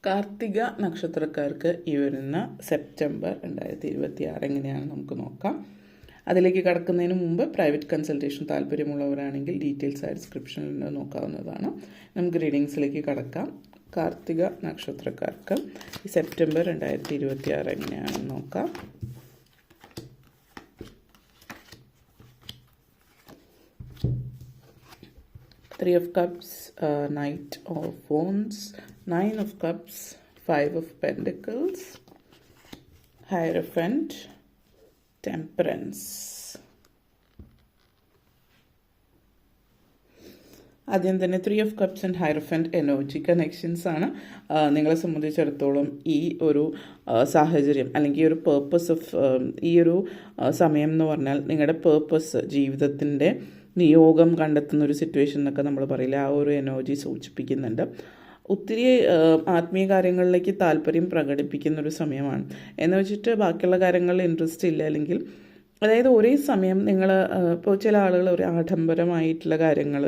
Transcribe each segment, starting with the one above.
കാർത്തിക നക്ഷത്രക്കാർക്ക് ഈ വരുന്ന സെപ്റ്റംബർ 2026 എങ്ങനെയാണെന്ന് നമുക്ക് നോക്കാം. അതിലേക്ക് കടക്കുന്നതിന് മുമ്പ് പ്രൈവറ്റ് കൺസൾട്ടേഷൻ താല്പര്യമുള്ളവരാണെങ്കിൽ ഡീറ്റെയിൽസ് ആയി ഡിസ്ക്രിപ്ഷനിൽ നിന്ന് നോക്കാവുന്നതാണ്. നമുക്ക് റീഡിങ്സിലേക്ക് കടക്കാം. കാർത്തിക നക്ഷത്രക്കാർക്ക് ഈ സെപ്റ്റംബർ 2026 എങ്ങനെയാണെന്ന് നോക്കാം. Three of Cups, Knight of Wands, Nine of Cups, Five of Pentacles, Hierophant, Temperance. ആദ്യം തന്നെ 3 of Cups and Hierophant energy connections ആണ്. നിങ്ങളെ സംബന്ധിച്ചിടത്തോളം ഈ ഒരു സാഹചര്യം അല്ലെങ്കിൽ ഈ ഒരു പേർപ്പസ് ഓഫ് ഈ ഒരു സമയം എന്ന് പറഞ്ഞാൽ നിങ്ങളുടെ പേർപ്പസ്, ജീവിതത്തിൻ്റെ നിയോഗം കണ്ടെത്തുന്ന ഒരു സിറ്റുവേഷൻ എന്നൊക്കെ നമ്മൾ പറയില്ല, ആ ഒരു എനർജി സൂചിപ്പിക്കുന്നുണ്ട്. ഒത്തിരി ആത്മീയ കാര്യങ്ങളിലേക്ക് താല്പര്യം പ്രകടിപ്പിക്കുന്ന ഒരു സമയമാണ്. എന്ന് വെച്ചിട്ട് ബാക്കിയുള്ള കാര്യങ്ങളിൽ ഇൻട്രസ്റ്റ് ഇല്ല, അല്ലെങ്കിൽ അതായത് ഒരേ സമയം നിങ്ങൾ ഇപ്പോൾ ചില ആളുകൾ ഒരു ആഡംബരമായിട്ടുള്ള കാര്യങ്ങൾ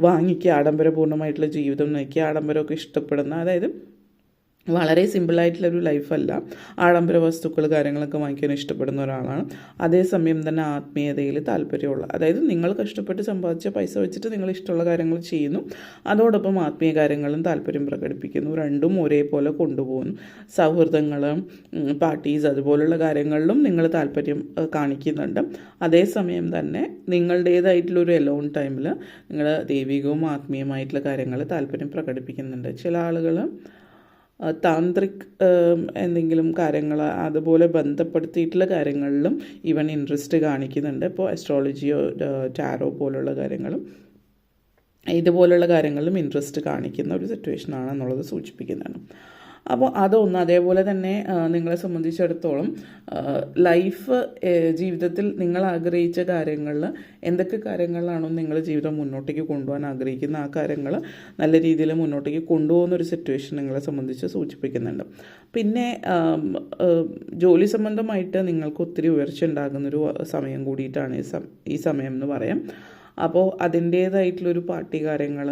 വാങ്ങിക്കുക, ആഡംബരപൂർണ്ണമായിട്ടുള്ള ജീവിതം നയിക്കുക, ആഡംബരമൊക്കെ ഇഷ്ടപ്പെടുന്ന, അതായത് വളരെ സിമ്പിളായിട്ടുള്ളൊരു ലൈഫല്ല, ആഡംബര വസ്തുക്കൾ കാര്യങ്ങളൊക്കെ വാങ്ങിക്കാൻ ഇഷ്ടപ്പെടുന്ന ഒരാളാണ്. അതേസമയം തന്നെ ആത്മീയതയിൽ താല്പര്യമുള്ള, അതായത് നിങ്ങൾ കഷ്ടപ്പെട്ട് സമ്പാദിച്ച പൈസ വെച്ചിട്ട് നിങ്ങൾ ഇഷ്ടമുള്ള കാര്യങ്ങൾ ചെയ്യുന്നു, അതോടൊപ്പം ആത്മീയ കാര്യങ്ങളും താല്പര്യം പ്രകടിപ്പിക്കുന്നു. രണ്ടും ഒരേപോലെ കൊണ്ടുപോകുന്നു. സൗഹൃദങ്ങൾ, പാർട്ടീസ്, അതുപോലുള്ള കാര്യങ്ങളിലും നിങ്ങൾ താല്പര്യം കാണിക്കുന്നുണ്ട്. അതേസമയം തന്നെ നിങ്ങളുടേതായിട്ടുള്ളൊരു എലോൺ ടൈമിൽ നിങ്ങൾ ദൈവികവും ആത്മീയമായിട്ടുള്ള കാര്യങ്ങൾ താല്പര്യം പ്രകടിപ്പിക്കുന്നുണ്ട്. ചില ആളുകൾ താന്ത്രിക് എന്തെങ്കിലും കാര്യങ്ങൾ അതുപോലെ ബന്ധപ്പെടുത്തിയിട്ടുള്ള കാര്യങ്ങളിലും ഇവൻ ഇൻട്രസ്റ്റ് കാണിക്കുന്നുണ്ട്. ഇപ്പോൾ അസ്ട്രോളജിയോ ടാരോ പോലുള്ള കാര്യങ്ങളും ഇതുപോലുള്ള കാര്യങ്ങളിലും ഇൻട്രസ്റ്റ് കാണിക്കുന്ന ഒരു സിറ്റുവേഷനാണെന്നുള്ളത് സൂചിപ്പിക്കുന്നതാണ്. അപ്പോൾ അതൊന്ന്, അതേപോലെ തന്നെ നിങ്ങളെ സംബന്ധിച്ചിടത്തോളം ലൈഫ്, ജീവിതത്തിൽ നിങ്ങൾ ആഗ്രഹിച്ച കാര്യങ്ങളിൽ എന്തൊക്കെ കാര്യങ്ങളിലാണോ നിങ്ങൾ ജീവിതം മുന്നോട്ടേക്ക് കൊണ്ടുപോകാൻ ആഗ്രഹിക്കുന്ന ആ കാര്യങ്ങൾ നല്ല രീതിയിൽ മുന്നോട്ടേക്ക് കൊണ്ടുപോകുന്നൊരു സിറ്റുവേഷൻ നിങ്ങളെ സംബന്ധിച്ച് സൂചിപ്പിക്കുന്നുണ്ട്. പിന്നെ ജോലി സംബന്ധമായിട്ട് നിങ്ങൾക്ക് ഒത്തിരി ഉയർച്ച ഉണ്ടാകുന്നൊരു സമയം കൂടിയിട്ടാണ് ഈ സമയം എന്ന് പറയാം. അപ്പോൾ അതിൻ്റേതായിട്ടുള്ളൊരു പാർട്ടി കാര്യങ്ങൾ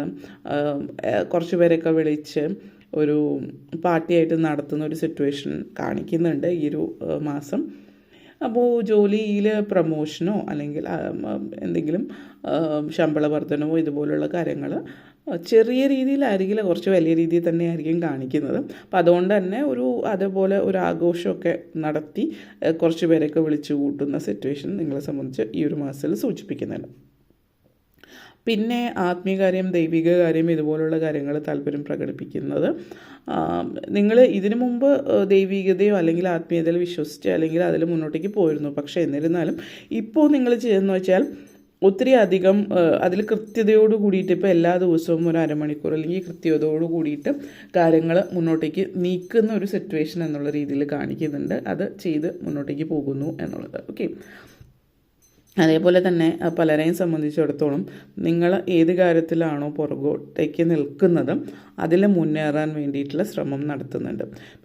കുറച്ച് പേരൊക്കെ വിളിച്ച് ഒരു പാർട്ടിയായിട്ട് നടത്തുന്ന ഒരു സിറ്റുവേഷൻ കാണിക്കുന്നുണ്ട് ഈ ഒരു മാസം. അപ്പോൾ ജോലിയിൽ പ്രമോഷനോ അല്ലെങ്കിൽ എന്തെങ്കിലും ശമ്പള വർധനവോ ഇതുപോലുള്ള കാര്യങ്ങൾ ചെറിയ രീതിയിലായിരിക്കില്ല, കുറച്ച് വലിയ രീതിയിൽ തന്നെ ആയിരിക്കും കാണിക്കുന്നത്. അപ്പോൾ അതുകൊണ്ട് തന്നെ അതേപോലെ ഒരു ആഘോഷമൊക്കെ നടത്തി കുറച്ച് പേരൊക്കെ വിളിച്ചു കൂട്ടുന്ന സിറ്റുവേഷൻ നിങ്ങളെ സംബന്ധിച്ച് ഈ ഒരു മാസത്തിൽ സൂചിപ്പിക്കുന്നുണ്ട്. പിന്നെ ആത്മീയകാര്യം, ദൈവിക കാര്യം, ഇതുപോലുള്ള കാര്യങ്ങൾ താല്പര്യം പ്രകടിപ്പിക്കുന്നത്, നിങ്ങൾ ഇതിനു മുമ്പ് ദൈവികതയോ അല്ലെങ്കിൽ ആത്മീയതയിൽ വിശ്വസിച്ച് അല്ലെങ്കിൽ അതിൽ മുന്നോട്ടേക്ക് പോയിരുന്നു. പക്ഷേ എന്നിരുന്നാലും ഇപ്പോൾ നിങ്ങൾ ചെയ്യുന്നതെന്ന് വെച്ചാൽ ഒത്തിരി അധികം അതിൽ കൃത്യതയോട് കൂടിയിട്ട് ഇപ്പോൾ എല്ലാ ദിവസവും ഒരു അരമണിക്കൂർ അല്ലെങ്കിൽ കൃത്യതയോട് കൂടിയിട്ട് കാര്യങ്ങൾ മുന്നോട്ടേക്ക് നീക്കുന്ന ഒരു സിറ്റുവേഷൻ എന്നുള്ള രീതിയിൽ കാണിക്കുന്നുണ്ട്. അത് ചെയ്ത് മുന്നോട്ടേക്ക് പോകുന്നു എന്നുള്ളത്. ഓക്കെ. അതേപോലെ തന്നെ പലരെയും സംബന്ധിച്ചിടത്തോളം നിങ്ങൾ ഏത് കാര്യത്തിലാണോ പുറകോട്ടേക്ക് നിൽക്കുന്നത് അതിൽ മുന്നേറാൻ വേണ്ടിയിട്ടുള്ള ശ്രമം നടത്തുന്നുണ്ട്.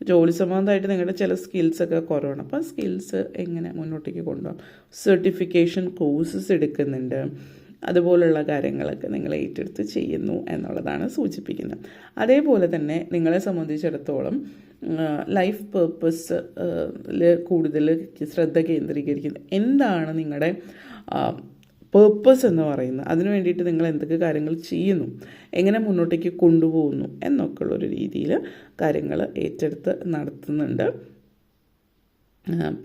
ജോലി സംബന്ധമായിട്ട് നിങ്ങളുടെ ചില സ്കിൽസൊക്കെ കുറവാണ്. അപ്പോൾ ആ സ്കിൽസ് എങ്ങനെ മുന്നോട്ടേക്ക് കൊണ്ടുപോകാം, സർട്ടിഫിക്കേഷൻ കോഴ്സസ് എടുക്കുന്നുണ്ട്, അതുപോലുള്ള കാര്യങ്ങളൊക്കെ നിങ്ങൾ ഏറ്റെടുത്ത് ചെയ്യുന്നു എന്നുള്ളതാണ് സൂചിപ്പിക്കുന്നത്. അതേപോലെ തന്നെ നിങ്ങളെ സംബന്ധിച്ചിടത്തോളം ലൈഫ് പേർപ്പസിൽ കൂടുതൽ ശ്രദ്ധ കേന്ദ്രീകരിക്കുന്നത്, എന്താണ് നിങ്ങളുടെ പേർപ്പസ് എന്ന് പറയുന്നത്, അതിനു വേണ്ടിയിട്ട് നിങ്ങൾ എന്തൊക്കെ കാര്യങ്ങൾ ചെയ്യുന്നു, എങ്ങനെ മുന്നോട്ടേക്ക് കൊണ്ടുപോകുന്നു എന്നൊക്കെയുള്ളൊരു രീതിയിൽ കാര്യങ്ങൾ ഏറ്റെടുത്ത് നടത്തുന്നുണ്ട്.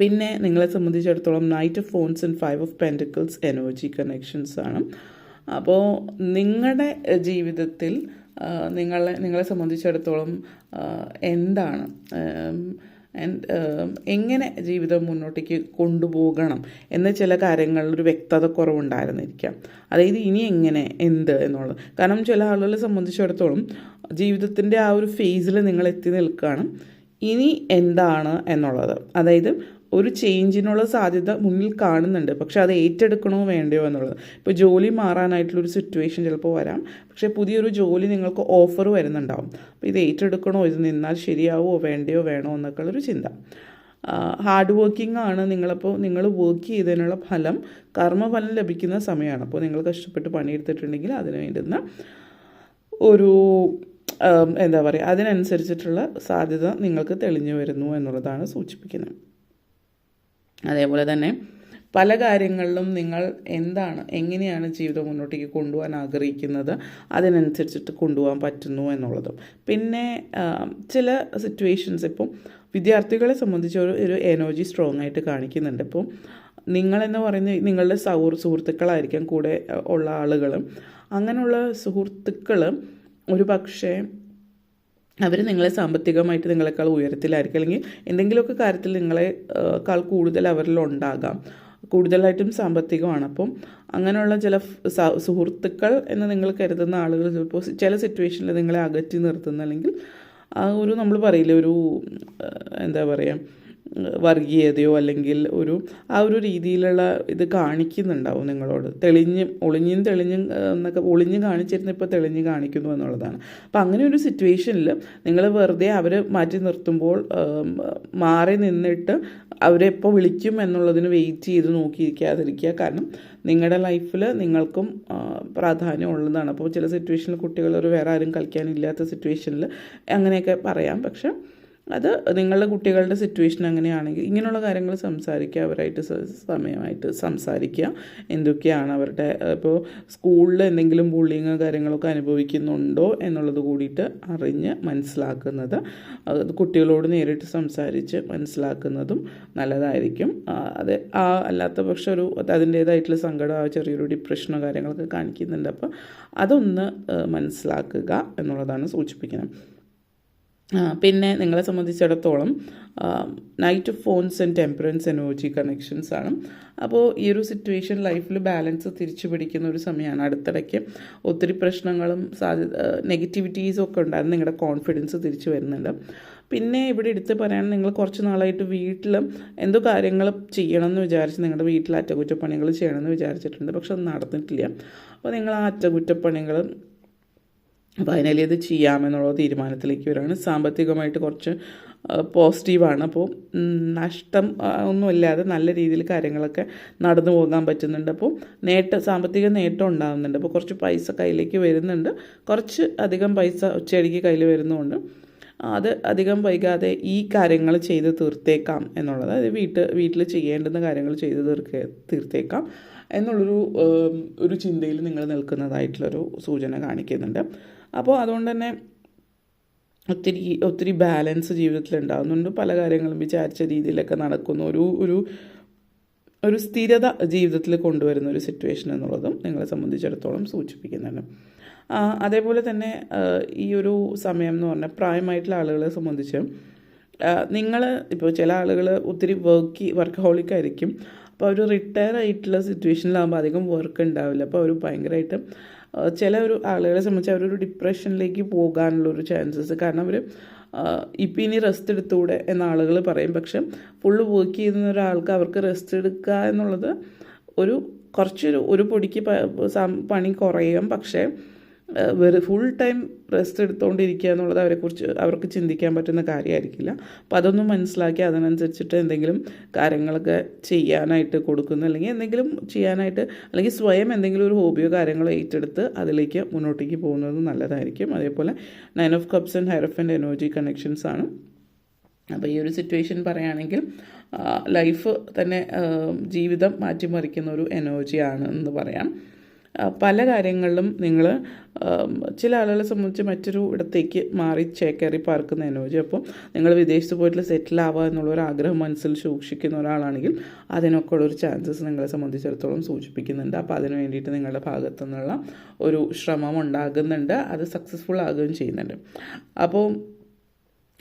പിന്നെ നിങ്ങളെ സംബന്ധിച്ചിടത്തോളം knight of phones and 5 of Pentacles energy connections ആണ്. അപ്പോൾ നിങ്ങളുടെ ജീവിതത്തിൽ നിങ്ങളെ സംബന്ധിച്ചിടത്തോളം എന്താണ് എങ്ങനെ ജീവിതം മുന്നോട്ടേക്ക് കൊണ്ടുപോകണം എന്ന ചില കാര്യങ്ങളിലൊരു വ്യക്തത കുറവുണ്ടായിരുന്നിരിക്കാം. അതായത് ഇനി എങ്ങനെ, എന്ത് എന്നുള്ളത്. കാരണം ചില ആളുകളെ സംബന്ധിച്ചിടത്തോളം ജീവിതത്തിൻ്റെ ആ ഒരു ഫേസിൽ നിങ്ങൾ എത്തി നിൽക്കുകയാണ്, ഇനി എന്താണ് എന്നുള്ളത്, അതായത് ഒരു ചേഞ്ചിനുള്ള സാധ്യത മുന്നിൽ കാണുന്നുണ്ട്. പക്ഷെ അത് ഏറ്റെടുക്കണോ വേണ്ടയോ എന്നുള്ളത്. ഇപ്പോൾ ജോലി മാറാനായിട്ടുള്ളൊരു സിറ്റുവേഷൻ ചിലപ്പോൾ വരാം, പക്ഷേ പുതിയൊരു ജോലി നിങ്ങൾക്ക് ഓഫർ വരുന്നുണ്ടാവും. അപ്പോൾ ഇത് ഏറ്റെടുക്കണോ, ഇത് നിന്നാൽ ശരിയാവുമോ വേണോ എന്നൊക്കെയുള്ളൊരു ചിന്ത. ഹാർഡ് വർക്കിംഗ് ആണ് നിങ്ങളപ്പോൾ, നിങ്ങൾ വർക്ക് ചെയ്തതിനുള്ള ഫലം, കർമ്മഫലം ലഭിക്കുന്ന സമയമാണ്. അപ്പോൾ നിങ്ങൾ കഷ്ടപ്പെട്ട് പണിയെടുത്തിട്ടുണ്ടെങ്കിൽ അതിന് വേണ്ടുന്ന ഒരു എന്താ പറയുക, അതിനനുസരിച്ചിട്ടുള്ള സാധ്യത നിങ്ങൾക്ക് തെളിഞ്ഞു വരുന്നു എന്നുള്ളതാണ് സൂചിപ്പിക്കുന്നത്. അതേപോലെ തന്നെ പല കാര്യങ്ങളിലും നിങ്ങൾ എങ്ങനെയാണ് ജീവിതം മുന്നോട്ടേക്ക് കൊണ്ടുപോകാൻ ആഗ്രഹിക്കുന്നത്, അതിനനുസരിച്ചിട്ട് കൊണ്ടുപോകാൻ പറ്റുന്നു എന്നുള്ളതും. പിന്നെ ചില സിറ്റുവേഷൻസ് ഇപ്പം വിദ്യാർത്ഥികളെ സംബന്ധിച്ച് ഒരു എനർജി സ്ട്രോങ് ആയിട്ട് കാണിക്കുന്നുണ്ട്. ഇപ്പോൾ നിങ്ങളെന്ന് പറയുന്നത് നിങ്ങളുടെ സുഹൃത്തുക്കളായിരിക്കാം കൂടെ ഉള്ള ആളുകൾ. അങ്ങനെയുള്ള സുഹൃത്തുക്കൾ ഒരു പക്ഷേ അവർ നിങ്ങളെ സാമ്പത്തികമായിട്ട് നിങ്ങളെക്കാൾ ഉയരത്തിലായിരിക്കും, അല്ലെങ്കിൽ എന്തെങ്കിലുമൊക്കെ കാര്യത്തിൽ നിങ്ങളെക്കാൾ കൂടുതൽ അവരിലുണ്ടാകാം. കൂടുതലായിട്ടും സാമ്പത്തികമാണ്. അപ്പം അങ്ങനെയുള്ള ചില സുഹൃത്തുക്കൾ എന്ന് നിങ്ങൾ കരുതുന്ന ആളുകൾ ചിലപ്പോൾ ചില സിറ്റുവേഷനിൽ നിങ്ങളെ അകറ്റി നിർത്തുന്ന, അല്ലെങ്കിൽ ആ ഒരു നമ്മൾ പറയില്ലേ ഒരു എന്താ പറയുക വർഗീയതയോ അല്ലെങ്കിൽ ആ ഒരു രീതിയിലുള്ള ഇത് കാണിക്കുന്നുണ്ടാവും നിങ്ങളോട്. ഒളിഞ്ഞും കാണിച്ചിരുന്ന ഇപ്പോൾ തെളിഞ്ഞ് കാണിക്കുന്നു എന്നുള്ളതാണ്. അപ്പം അങ്ങനെ ഒരു സിറ്റുവേഷനിൽ നിങ്ങൾ വെറുതെ അവർ മാറ്റി നിർത്തുമ്പോൾ മാറി നിന്നിട്ട് അവരെപ്പോൾ വിളിക്കും എന്നുള്ളതിന് വെയിറ്റ് ചെയ്ത് നോക്കിയിരിക്കാതിരിക്കുക. കാരണം നിങ്ങളുടെ ലൈഫിൽ നിങ്ങൾക്കും പ്രാധാന്യം ഉള്ളതാണ്. അപ്പോൾ ചില സിറ്റുവേഷനിൽ കുട്ടികൾ വേറെ ആരും കളിക്കാനില്ലാത്ത സിറ്റുവേഷനിൽ അങ്ങനെയൊക്കെ പറയാം. പക്ഷെ അത് നിങ്ങളുടെ കുട്ടികളുടെ സിറ്റുവേഷൻ അങ്ങനെയാണെങ്കിൽ ഇങ്ങനെയുള്ള കാര്യങ്ങൾ സംസാരിക്കുക, അവരായിട്ട് സമയമായിട്ട് സംസാരിക്കുക. എന്തൊക്കെയാണ് അവരുടെ ഇപ്പോൾ സ്കൂളിൽ എന്തെങ്കിലും ബുള്ളിങ് കാര്യങ്ങളൊക്കെ അനുഭവിക്കുന്നുണ്ടോ എന്നുള്ളത് കൂടിയിട്ട് അറിഞ്ഞ് മനസ്സിലാക്കുന്നത്, കുട്ടികളോട് നേരിട്ട് സംസാരിച്ച് മനസ്സിലാക്കുന്നതും നല്ലതായിരിക്കും. അത് അല്ലാത്ത പക്ഷം അതിൻ്റേതായിട്ടുള്ള സങ്കടം, ചെറിയൊരു ഡിപ്രഷനോ കാര്യങ്ങളൊക്കെ കാണിക്കുന്നുണ്ട്. അപ്പോൾ അതൊന്ന് മനസ്സിലാക്കുക എന്നുള്ളതാണ് സൂചിപ്പിക്കുന്നത്. പിന്നെ നിങ്ങളെ സംബന്ധിച്ചിടത്തോളം knight of phones and temperance energy connections ആണ്. അപ്പോൾ ഈ ഒരു സിറ്റുവേഷൻ ലൈഫിൽ ബാലൻസ് തിരിച്ചു പിടിക്കുന്ന ഒരു സമയമാണ്. അടുത്തിടയ്ക്ക് ഒത്തിരി പ്രശ്നങ്ങളും നെഗറ്റിവിറ്റീസും ഒക്കെ ഉണ്ടായിരുന്നു. നിങ്ങളുടെ കോൺഫിഡൻസ് തിരിച്ചു വരുന്നുണ്ട്. പിന്നെ ഇവിടെ എടുത്ത് പറയാൻ, നിങ്ങൾ കുറച്ച് നാളായിട്ട് വീട്ടിൽ എന്തോ കാര്യങ്ങൾ ചെയ്യണമെന്ന് വിചാരിച്ച് നിങ്ങളുടെ വീട്ടിൽ അറ്റകുറ്റപ്പണികൾ ചെയ്യണമെന്ന് വിചാരിച്ചിട്ടുണ്ട്. പക്ഷെ അത് നടന്നിട്ടില്ല. അപ്പോൾ നിങ്ങൾ ആ അറ്റകുറ്റപ്പണികൾ ഫൈനലി അത് ചെയ്യാമെന്നുള്ള തീരുമാനത്തിലേക്ക് വരികയാണ്. സാമ്പത്തികമായിട്ട് കുറച്ച് പോസിറ്റീവാണ്. അപ്പോൾ നഷ്ടം ഒന്നുമില്ലാതെ നല്ല രീതിയിൽ കാര്യങ്ങളൊക്കെ നടന്നു പോകാൻ പറ്റുന്നുണ്ട്. അപ്പോൾ സാമ്പത്തിക നേട്ടം ഉണ്ടാകുന്നുണ്ട്. അപ്പോൾ കുറച്ച് പൈസ കയ്യിലേക്ക് വരുന്നുണ്ട്. കുറച്ച് അധികം പൈസ ഒറ്റയടിക്ക് കയ്യിൽ വരുന്നതുകൊണ്ട് അത് അധികം വൈകാതെ ഈ കാര്യങ്ങൾ ചെയ്ത് തീർത്തേക്കാം എന്നുള്ളത്, അത് വീട്ടിൽ ചെയ്യേണ്ടുന്ന കാര്യങ്ങൾ ചെയ്ത് തീർത്തേക്കാം എന്നുള്ളൊരു ചിന്തയിൽ നിങ്ങൾ നിൽക്കുന്നതായിട്ടുള്ളൊരു സൂചന കാണിക്കുന്നുണ്ട്. അപ്പോൾ അതുകൊണ്ട് തന്നെ ഒത്തിരി ബാലൻസ് ജീവിതത്തിൽ ഉണ്ടാകുന്നുണ്ട്. പല കാര്യങ്ങളും വിചാരിച്ച രീതിയിലൊക്കെ നടക്കുന്നു. ഒരു സ്ഥിരത ജീവിതത്തിൽ കൊണ്ടുവരുന്ന ഒരു സിറ്റുവേഷൻ എന്നുള്ളതും നിങ്ങളെ സംബന്ധിച്ചിടത്തോളം സൂചിപ്പിക്കുന്നുണ്ട്. അതേപോലെ തന്നെ ഈ ഒരു സമയം എന്ന് പറഞ്ഞാൽ പ്രായമായിട്ടുള്ള ആളുകളെ സംബന്ധിച്ച് നിങ്ങൾ ഇപ്പോൾ ചില ആളുകൾ ഒത്തിരി വർക്കഹോളിക് ആയിരിക്കും. അപ്പോൾ അവർ റിട്ടയർ ആയിട്ടുള്ള സിറ്റുവേഷനിലാകുമ്പോൾ അധികം വർക്ക് ഉണ്ടാവില്ല. അപ്പോൾ അവർ ഭയങ്കരമായിട്ട് ചില ആളുകളെ സംബന്ധിച്ച് അവരൊരു ഡിപ്രഷനിലേക്ക് പോകാനുള്ളൊരു ചാൻസസ്, കാരണം അവർ ഇപ്പം ഇനി റെസ്റ്റ് എടുത്തുകൂടെ എന്ന ആളുകൾ പറയും. പക്ഷെ ഫുള്ള് വർക്ക് ചെയ്യുന്ന ഒരാൾക്ക് അവർക്ക് റെസ്റ്റ് എടുക്കുക എന്നുള്ളത് ഒരു പൊടിക്ക് പണി കുറയും. പക്ഷേ ഫുൾ ടൈം റെസ്റ്റ് എടുത്തുകൊണ്ടിരിക്കുക എന്നുള്ളത് അവർക്ക് ചിന്തിക്കാൻ പറ്റുന്ന കാര്യമായിരിക്കില്ല. അപ്പോൾ അതൊന്നും മനസ്സിലാക്കി അതിനനുസരിച്ചിട്ട് എന്തെങ്കിലും കാര്യങ്ങളൊക്കെ ചെയ്യാനായിട്ട് കൊടുക്കുന്നു, അല്ലെങ്കിൽ എന്തെങ്കിലും ചെയ്യാനായിട്ട്, അല്ലെങ്കിൽ സ്വയം എന്തെങ്കിലും ഒരു ഹോബിയോ കാര്യങ്ങളോ ഏറ്റെടുത്ത് അതിലേക്ക് മുന്നോട്ടേക്ക് പോകുന്നത് നല്ലതായിരിക്കും. അതേപോലെ 9 of Cups and hierophant energy connections ആണ്. അപ്പോൾ ഈ ഒരു സിറ്റുവേഷൻ പറയുകയാണെങ്കിൽ ലൈഫ് തന്നെ ജീവിതം മാറ്റിമറിക്കുന്ന ഒരു എനർജിയാണ് എന്ന് പറയാം. പല കാര്യങ്ങളിലും നിങ്ങൾ ചില ആളുകളെ സംബന്ധിച്ച് മറ്റൊരു ഇടത്തേക്ക് കയറി പാർക്കുന്ന എനർജി. അപ്പോൾ നിങ്ങൾ വിദേശത്ത് പോയിട്ട് സെറ്റിൽ ആവുക എന്നുള്ളൊരു ആഗ്രഹം മനസ്സിൽ സൂക്ഷിക്കുന്ന ഒരാളാണെങ്കിൽ അതിനൊക്കെ ഉള്ളൊരു ചാൻസസ് നിങ്ങളെ സംബന്ധിച്ചിടത്തോളം സൂചിപ്പിക്കുന്നുണ്ട്. അപ്പോൾ അതിന് വേണ്ടിയിട്ട് നിങ്ങളുടെ ഭാഗത്തു നിന്നുള്ള ഒരു ശ്രമം ഉണ്ടാകുന്നുണ്ട്, അത് സക്സസ്ഫുൾ ആകുകയും ചെയ്യുന്നുണ്ട്. അപ്പോൾ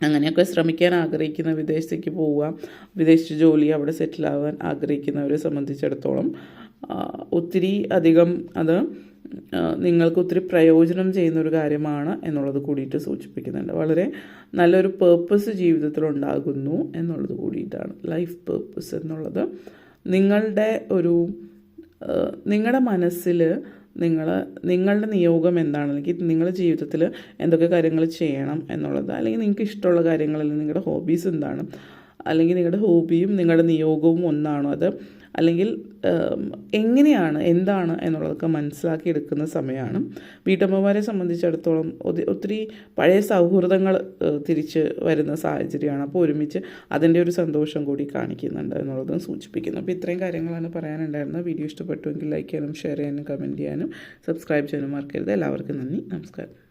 അങ്ങനെയൊക്കെ ശ്രമിക്കാൻ ആഗ്രഹിക്കുന്ന, വിദേശത്തേക്ക് പോവുക, വിദേശ ജോലി, അവിടെ സെറ്റിലാവാൻ ആഗ്രഹിക്കുന്നവരെ സംബന്ധിച്ചിടത്തോളം ഒത്തിരി അധികം അത് നിങ്ങൾക്ക് ഒത്തിരി പ്രയോജനം ചെയ്യുന്നൊരു കാര്യമാണ് എന്നുള്ളത് കൂടിയിട്ട് സൂചിപ്പിക്കുന്നുണ്ട്. വളരെ നല്ലൊരു പേർപ്പസ് ജീവിതത്തിലുണ്ടാകുന്നു എന്നുള്ളത് കൂടിയിട്ടാണ്. ലൈഫ് പേർപ്പസ് എന്നുള്ളത് നിങ്ങളുടെ മനസ്സിൽ നിങ്ങളുടെ നിയോഗം എന്താണ്, അല്ലെങ്കിൽ നിങ്ങളുടെ ജീവിതത്തിൽ എന്തൊക്കെ കാര്യങ്ങൾ ചെയ്യണം എന്നുള്ളത്, അല്ലെങ്കിൽ നിങ്ങൾക്ക് ഇഷ്ടമുള്ള കാര്യങ്ങൾ, അല്ലെങ്കിൽ നിങ്ങളുടെ ഹോബീസ് എന്താണ്, അല്ലെങ്കിൽ നിങ്ങളുടെ ഹോബിയും നിങ്ങളുടെ നിയോഗവും ഒന്നാണോ, അത് അല്ലെങ്കിൽ എങ്ങനെയാണ് എന്താണ് എന്നുള്ളതൊക്കെ മനസ്സിലാക്കിയെടുക്കുന്ന സമയമാണ്. വീട്ടമ്മമാരെ സംബന്ധിച്ചിടത്തോളം ഒത്തിരി പഴയ സൗഹൃദങ്ങൾ തിരിച്ച് വരുന്ന സാഹചര്യമാണ്. അപ്പോൾ ഒരുമിച്ച് അതിൻ്റെ ഒരു സന്തോഷം കൂടി കാണിക്കുന്നുണ്ട് എന്നുള്ളതും സൂചിപ്പിക്കുന്നു. അപ്പോൾ ഇത്രയും കാര്യങ്ങളാണ് പറയാനുണ്ടായിരുന്നത്. വീഡിയോ ഇഷ്ടപ്പെട്ടുവെങ്കിൽ ലൈക്ക് ചെയ്യാനും ഷെയർ ചെയ്യാനും കമൻറ്റ് ചെയ്യാനും സബ്സ്ക്രൈബ് ചെയ്യാനും മറക്കരുത്. എല്ലാവർക്കും നന്ദി, നമസ്കാരം.